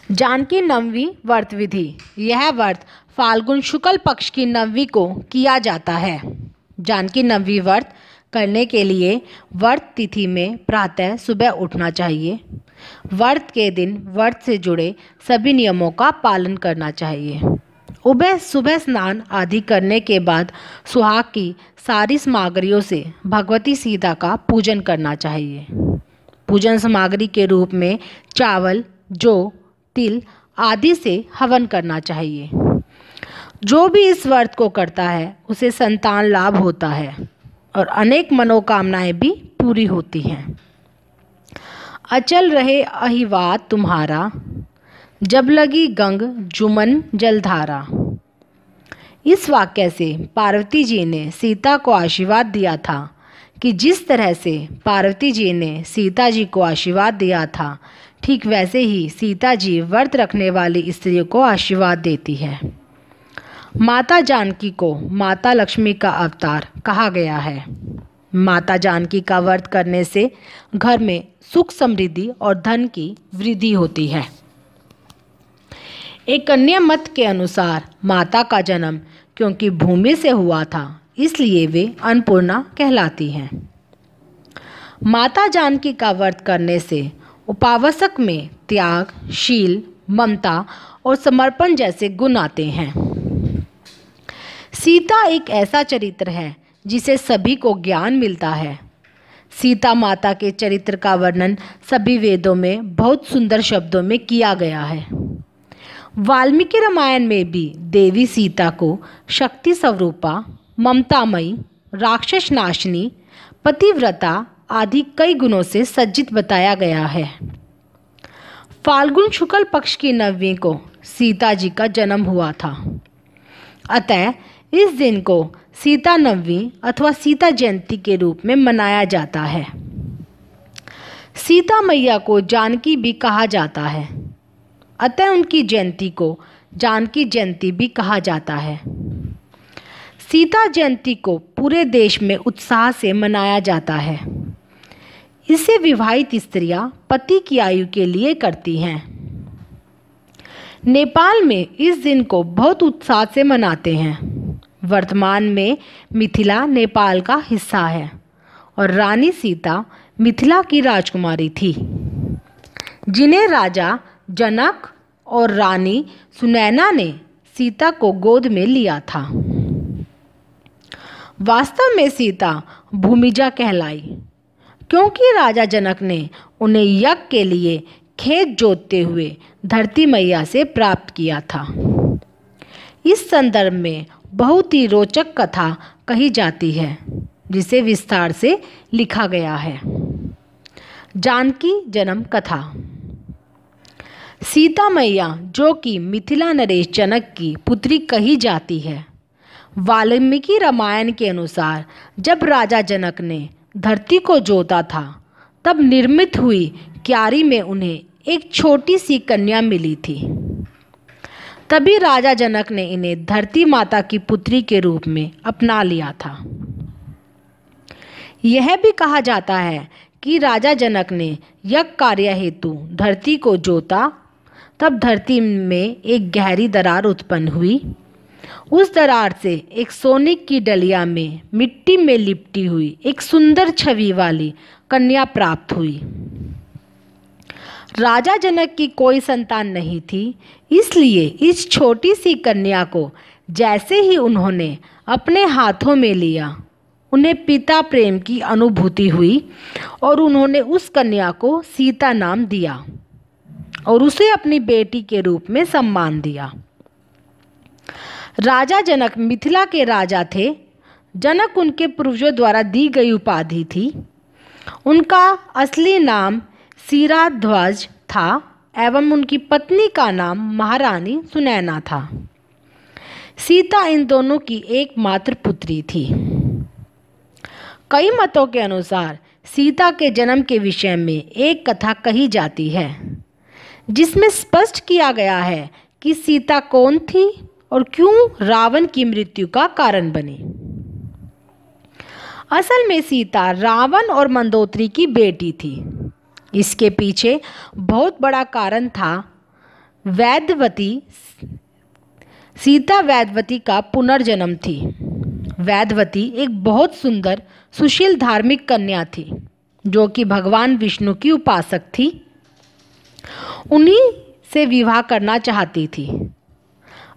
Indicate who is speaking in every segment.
Speaker 1: जानकी नवमी व्रत विधि। यह व्रत फाल्गुन शुक्ल पक्ष की नवमी को किया जाता है। जानकी नवमी व्रत करने के लिए व्रत तिथि में प्रातः सुबह उठना चाहिए। व्रत के दिन व्रत से जुड़े सभी नियमों का पालन करना चाहिए। सुबह स्नान आदि करने के बाद सुहाग की सारी सामग्रियों से भगवती सीता का पूजन करना चाहिए। पूजन सामग्री के रूप में चावल, जौ, तिल आदि से हवन करना चाहिए। जो भी इस व्रत को करता है उसे संतान लाभ होता है और अनेक मनोकामनाएं भी पूरी होती हैं। अचल रहे अहिवात तुम्हारा, जब लगी गंग जुमन जलधारा। इस वाक्य से पार्वती जी ने सीता को आशीर्वाद दिया था कि जिस तरह से पार्वती जी ने सीता जी को आशीर्वाद दिया था, ठीक वैसे ही सीता जी व्रत रखने वाली स्त्रियों को आशीर्वाद देती है। माता जानकी को माता लक्ष्मी का अवतार कहा गया है। माता जानकी का व्रत करने से घर में सुख समृद्धि और धन की वृद्धि होती है। एक अन्य मत के अनुसार माता का जन्म क्योंकि भूमि से हुआ था, इसलिए वे अन्नपूर्णा कहलाती हैं। माता जानकी का व्रत करने से उपावसक में त्याग, शील, ममता और समर्पण जैसे गुण आते हैं। सीता एक ऐसा चरित्र है जिसे सभी को ज्ञान मिलता है। सीता माता के चरित्र का वर्णन सभी वेदों में बहुत सुंदर शब्दों में किया गया है। वाल्मीकि रामायण में भी देवी सीता को शक्ति स्वरूपा, ममतामयी, राक्षस नाशिनी, पतिव्रता आदि कई गुणों से सज्जित बताया गया है। फाल्गुन शुक्ल पक्ष की नवमी को सीता जी का जन्म हुआ था। अतः इस दिन को सीता नवमी अथवा सीता जयंती के रूप में मनाया जाता है। सीता मैया को जानकी भी कहा जाता है, अतः उनकी जयंती को जानकी जयंती भी कहा जाता है। सीता जयंती को पूरे देश में उत्साह से मनाया जाता है। इसे विवाहित स्त्रियां पति की आयु के लिए करती हैं। नेपाल में इस दिन को बहुत उत्साह से मनाते हैं। वर्तमान में मिथिला नेपाल का हिस्सा है और रानी सीता मिथिला की राजकुमारी थी, जिन्हें राजा जनक और रानी सुनैना ने सीता को गोद में लिया था। वास्तव में सीता भूमिजा कहलाई, क्योंकि राजा जनक ने उन्हें यज्ञ के लिए खेत जोतते हुए धरती मैया से प्राप्त किया था। इस संदर्भ में बहुत ही रोचक कथा कही जाती है, जिसे विस्तार से लिखा गया है। जानकी जन्म कथा। सीता मैया, जो कि मिथिला नरेश जनक की पुत्री कही जाती है, वाल्मीकि रामायण के अनुसार जब राजा जनक ने धरती को जोता था, तब निर्मित हुई क्यारी में उन्हें एक छोटी सी कन्या मिली थी। तभी राजा जनक ने इन्हें धरती माता की पुत्री के रूप में अपना लिया था। यह भी कहा जाता है कि राजा जनक ने यज्ञ कार्य हेतु धरती को जोता, तब धरती में एक गहरी दरार उत्पन्न हुई। उस दरार से एक सोने की डलिया में मिट्टी में लिपटी हुई एक सुंदर छवि वाली कन्या प्राप्त हुई। राजा जनक की कोई संतान नहीं थी, इसलिए इस छोटी सी कन्या को जैसे ही उन्होंने अपने हाथों में लिया, उन्हें पिता प्रेम की अनुभूति हुई और उन्होंने उस कन्या को सीता नाम दिया और उसे अपनी बेटी के रूप में सम्मान दिया। राजा जनक मिथिला के राजा थे। जनक उनके पूर्वजों द्वारा दी गई उपाधि थी। उनका असली नाम सिराध्वज था एवं उनकी पत्नी का नाम महारानी सुनैना था। सीता इन दोनों की एकमात्र पुत्री थी। कई मतों के अनुसार सीता के जन्म के विषय में एक कथा कही जाती है, जिसमें स्पष्ट किया गया है कि सीता कौन थी और क्यों रावण की मृत्यु का कारण बनी। असल में सीता रावण और मंदोदरी की बेटी थी। इसके पीछे बहुत बड़ा कारण था। वैद्यवती सीता वैद्यवती का पुनर्जन्म थी। वैद्यवती एक बहुत सुंदर सुशील धार्मिक कन्या थी जो कि भगवान विष्णु की उपासक थी। उन्हीं से विवाह करना चाहती थी।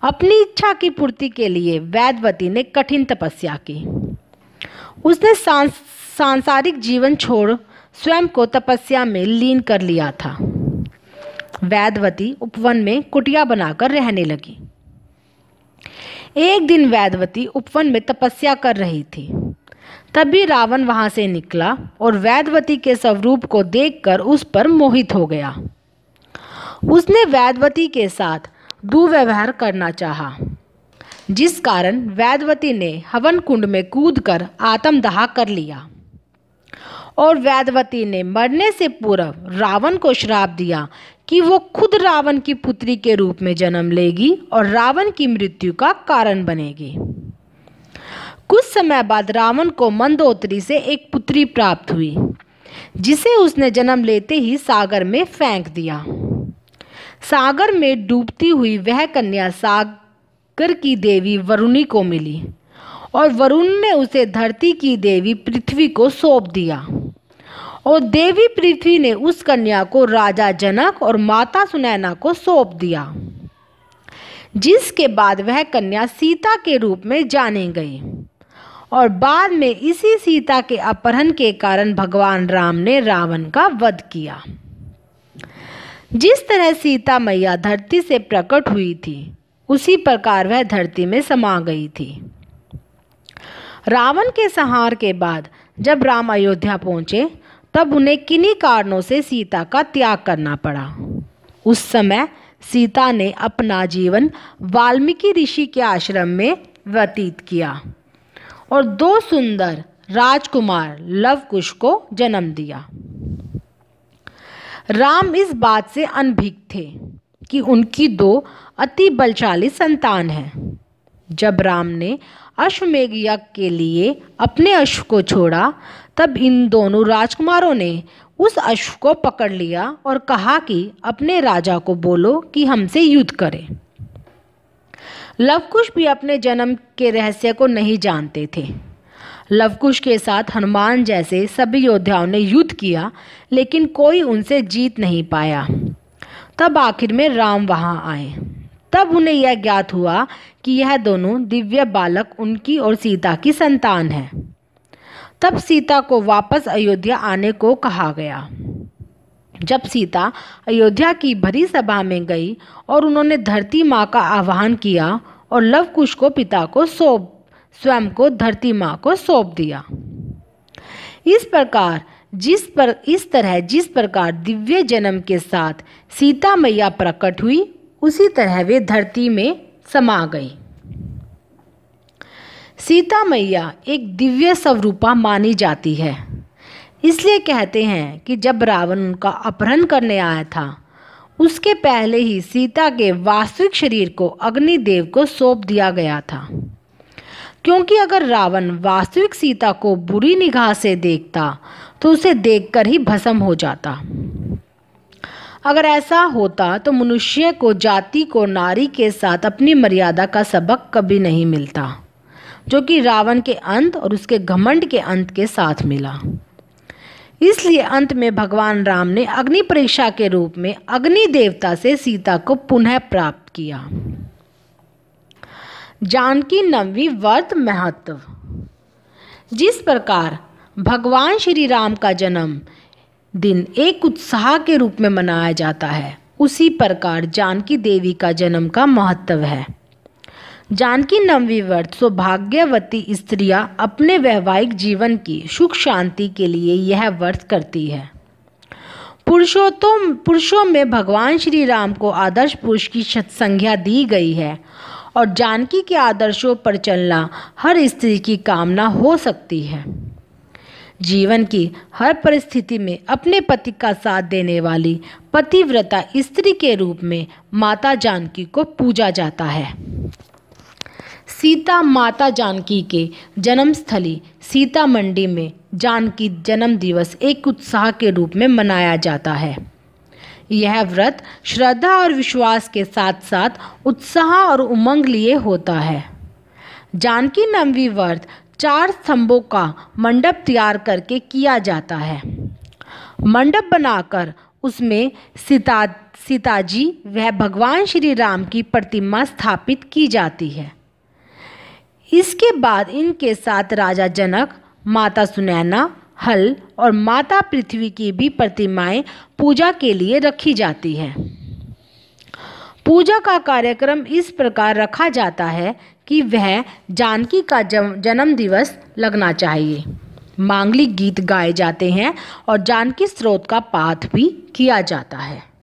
Speaker 1: अपनी इच्छा की पूर्ति के लिए वैद्यवती ने कठिन तपस्या की। उसने सांसारिक जीवन छोड़ स्वयं को तपस्या में लीन कर लिया था। वैद्यवती उपवन में कुटिया बनाकर रहने लगी। एक दिन वैद्यवती उपवन में तपस्या कर रही थी। तभी रावण वहां से निकला और वैद्यवती के स्वरूप को देखकर उस पर मोहित हो गया। उसने वैद्यवती के साथ दुर्व्यवहार करना चाहा, जिस कारण वैद्यवती ने हवन कुंड में कूदकर आत्मदाह कर लिया और वैद्यवती ने मरने से पूर्व रावण को श्राप दिया कि वो खुद रावण की पुत्री के रूप में जन्म लेगी और रावण की मृत्यु का कारण बनेगी। कुछ समय बाद रावण को मंदोदरी से एक पुत्री प्राप्त हुई, जिसे उसने जन्म लेते ही सागर में फेंक दिया। सागर में डूबती हुई वह कन्या सागर की देवी वरुणी को मिली और वरुण ने उसे धरती की देवी पृथ्वी को सौंप दिया और देवी पृथ्वी ने उस कन्या को राजा जनक और माता सुनैना को सौंप दिया, जिसके बाद वह कन्या सीता के रूप में जानी गई और बाद में इसी सीता के अपहरण के कारण भगवान राम ने रावण का वध किया। जिस तरह सीता मैया धरती से प्रकट हुई थी, उसी प्रकार वह धरती में समा गई थी। रावण के संहार के बाद जब राम अयोध्या पहुंचे, तब उन्हें किन्हीं कारणों से सीता का त्याग करना पड़ा। उस समय सीता ने अपना जीवन वाल्मीकि ऋषि के आश्रम में व्यतीत किया और 2 सुंदर राजकुमार लव कुश को जन्म दिया। राम इस बात से अनभिज्ञ थे कि उनकी 2 अति बलशाली संतान हैं। जब राम ने अश्वमेध यज्ञ के लिए अपने अश्व को छोड़ा, तब इन दोनों राजकुमारों ने उस अश्व को पकड़ लिया और कहा कि अपने राजा को बोलो कि हमसे युद्ध करे। लवकुश भी अपने जन्म के रहस्य को नहीं जानते थे। लवकुश के साथ हनुमान जैसे सभी योद्धाओं ने युद्ध किया, लेकिन कोई उनसे जीत नहीं पाया। तब आखिर में राम वहां आए। तब उन्हें यह ज्ञात हुआ कि यह दोनों दिव्य बालक उनकी और सीता की संतान हैं। तब सीता को वापस अयोध्या आने को कहा गया। जब सीता अयोध्या की भरी सभा में गई और उन्होंने धरती माँ का आह्वान किया और लवकुश को पिता को स्वयं को धरती माँ को सौंप दिया। इस तरह जिस प्रकार दिव्य जन्म के साथ सीता मैया प्रकट हुई, उसी तरह वे धरती में समा गई। सीता मैया एक दिव्य स्वरूपा मानी जाती है। इसलिए कहते हैं कि जब रावण उनका अपहरण करने आया था, उसके पहले ही सीता के वास्तविक शरीर को अग्निदेव को सौंप दिया गया था, क्योंकि अगर रावण वास्तविक सीता को बुरी निगाह से देखता तो उसे देखकर ही भस्म हो जाता। अगर ऐसा होता तो मनुष्य को जाति को नारी के साथ अपनी मर्यादा का सबक कभी नहीं मिलता, जो कि रावण के अंत और उसके घमंड के अंत के साथ मिला। इसलिए अंत में भगवान राम ने अग्नि परीक्षा के रूप में अग्नि देवता से सीता को पुनः प्राप्त किया। जानकी नवमी व्रत महत्व। जिस प्रकार भगवान श्री राम का जन्म दिन एक उत्साह के रूप में मनाया जाता है, उसी प्रकार जानकी देवी का जन्म का महत्व है। जानकी नवमी व्रत सौभाग्यवती स्त्रियां अपने वैवाहिक जीवन की सुख शांति के लिए यह व्रत करती है। पुरुषों में भगवान श्री राम को आदर्श पुरुष की संज्ञा दी गई है और जानकी के आदर्शों पर चलना हर स्त्री की कामना हो सकती है। जीवन की हर परिस्थिति में अपने पति का साथ देने वाली पतिव्रता स्त्री के रूप में माता जानकी को पूजा जाता है। सीता माता जानकी के जन्मस्थली सीतामढ़ी में जानकी जन्म दिवस एक उत्साह के रूप में मनाया जाता है। यह व्रत श्रद्धा और विश्वास के साथ साथ उत्साह और उमंग लिए होता है। जानकी नवमी व्रत 4 स्तंभों का मंडप तैयार करके किया जाता है। मंडप बनाकर उसमें सीताजी व भगवान श्री राम की प्रतिमा स्थापित की जाती है। इसके बाद इनके साथ राजा जनक, माता सुनैना, हल और माता पृथ्वी की भी प्रतिमाएं पूजा के लिए रखी जाती है। पूजा का कार्यक्रम इस प्रकार रखा जाता है कि वह जानकी का जन्म दिवस लगना चाहिए। मांगलिक गीत गाए जाते हैं और जानकी स्तोत्र का पाठ भी किया जाता है।